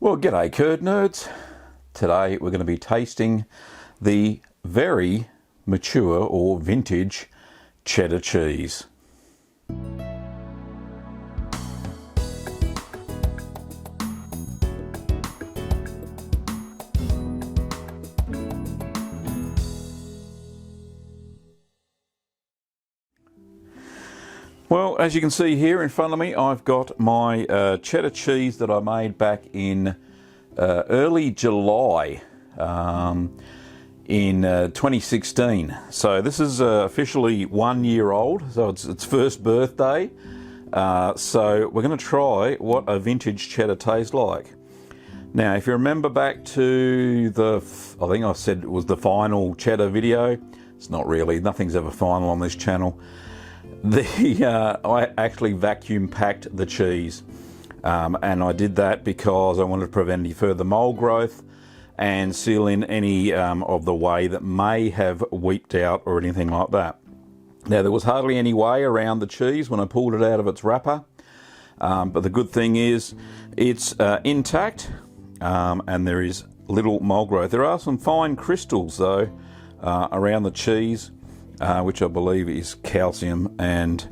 Well, g'day curd nerds. Today we're going to be tasting the very mature or vintage cheddar cheese. Well, as you can see here in front of me, I've got my cheddar cheese that I made back in early July in 2016. So this is officially 1 year old, so it's its first birthday. So we're going to try what a vintage cheddar tastes like. Now, if you remember back to I think I said it was the final cheddar video. It's not really, nothing's ever final on this channel. I actually vacuum packed the cheese, and I did that because I wanted to prevent any further mold growth and seal in any of the whey that may have weeped out or anything like that. Now, there was hardly any whey around the cheese when I pulled it out of its wrapper, but the good thing is it's intact, and there is little mold growth. There are some fine crystals though around the cheese, which I believe is calcium and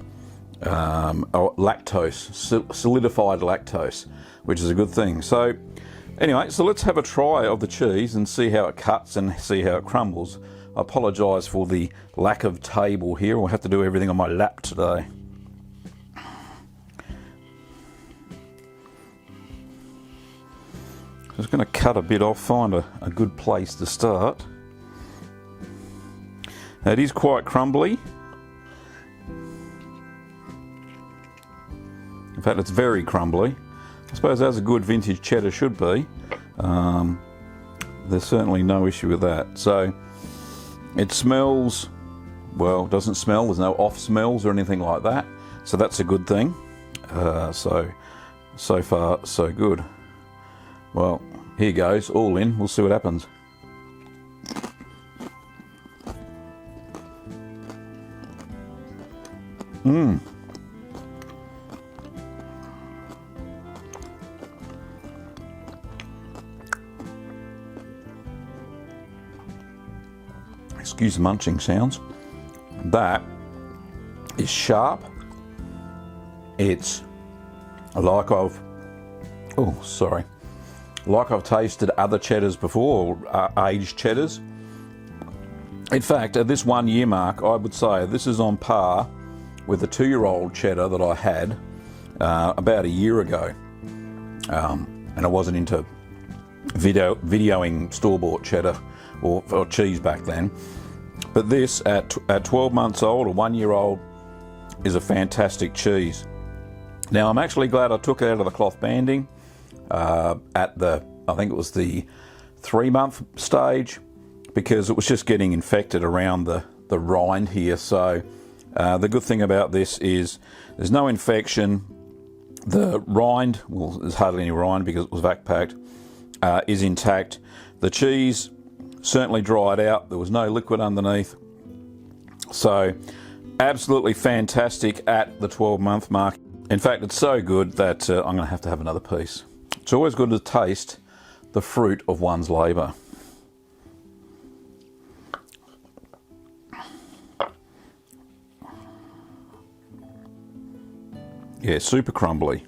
lactose, solidified lactose, which is a good thing. So anyway, so let's have a try of the cheese and see how it cuts and see how it crumbles. I apologise for the lack of table here. I'll have to do everything on my lap today. Just going to cut a bit off, find a good place to start. Now, it is quite crumbly. In fact, it's very crumbly. I suppose as a good vintage cheddar should be. There's certainly no issue with that. So it smells, well, it doesn't smell, there's no off smells or anything like that. So that's a good thing. So far, so good. Well, here goes, all in, we'll see what happens. Excuse the munching sounds. That is sharp. It's like like I've tasted other cheddars before, aged cheddars. In fact, at this 1 year mark, I would say this is on par with a 2-year-old cheddar that I had about a year ago, and I wasn't into videoing store-bought cheddar or cheese back then. But this, at 12 months old or 1 year old, is a fantastic cheese. Now, I'm actually glad I took it out of the cloth banding at I think it was the 3-month stage, because it was just getting infected around the rind here. So the good thing about this is there's no infection. The rind, well, there's hardly any rind because it was vac packed, is intact. The cheese certainly dried out. There was no liquid underneath. So absolutely fantastic at the 12-month mark. In fact, it's so good that I'm going to have another piece. It's always good to taste the fruit of one's labour. Yeah, super crumbly.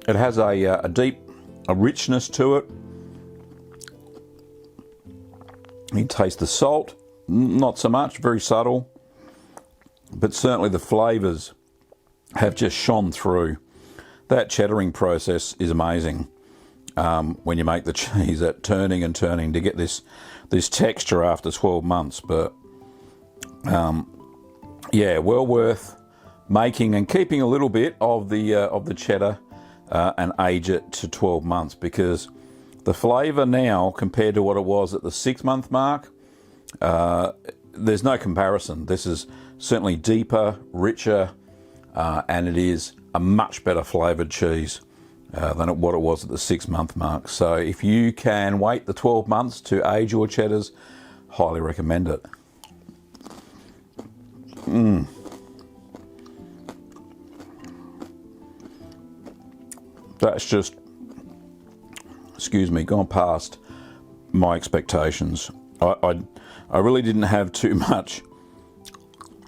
It has a deep richness to it. You taste the salt, not so much, very subtle, but certainly the flavours have just shone through. That cheddaring process is amazing when you make the cheese, at turning and turning to get this texture after 12 months. But yeah, well worth making and keeping a little bit of the cheddar and age it to 12 months, because the flavour now compared to what it was at the 6-month mark, there's no comparison. This is certainly deeper, richer, and it is a much better flavoured cheese. than what it was at the 6-month mark. So if you can wait the 12 months to age your cheddars, highly recommend it. That's just, excuse me, gone past my expectations. I really didn't have too much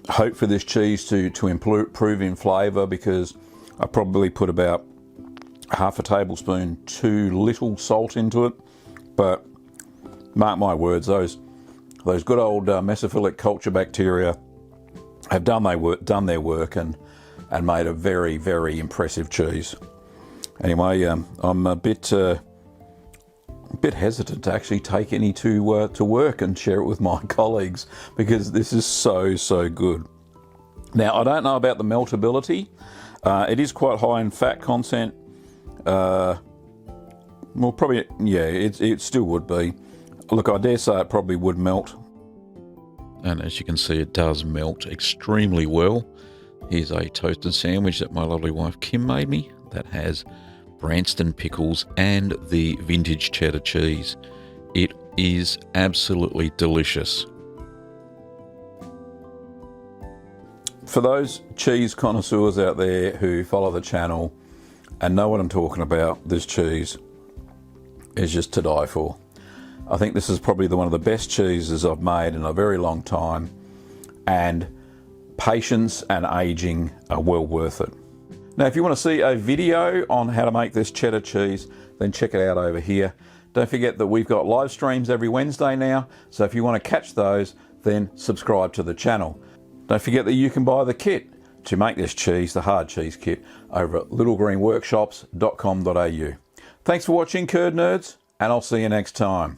hope for this cheese to improve in flavour, because I probably put about half a tablespoon too little salt into it. But mark my words, those good old mesophilic culture bacteria have done their work and made a very, very impressive cheese. Anyway, I'm a bit hesitant to actually take any to work and share it with my colleagues, because this is so good. Now, I don't know about the meltability. It is quite high in fat content. Well, probably, yeah, it still would be. Look, I dare say it probably would melt. And as you can see, it does melt extremely well. Here's a toasted sandwich that my lovely wife Kim made me that has Branston pickles and the vintage cheddar cheese. It is absolutely delicious. For those cheese connoisseurs out there who follow the channel and know what I'm talking about, this cheese is just to die for. I think this is probably one of the best cheeses I've made in a very long time, and patience and aging are well worth it. Now, if you want to see a video on how to make this cheddar cheese, then check it out over here. Don't forget that we've got live streams every Wednesday now, so if you want to catch those, then subscribe to the channel. Don't forget that you can buy the kit to make this cheese, the hard cheese kit, over at littlegreenworkshops.com.au. Thanks for watching, Curd Nerds, and I'll see you next time.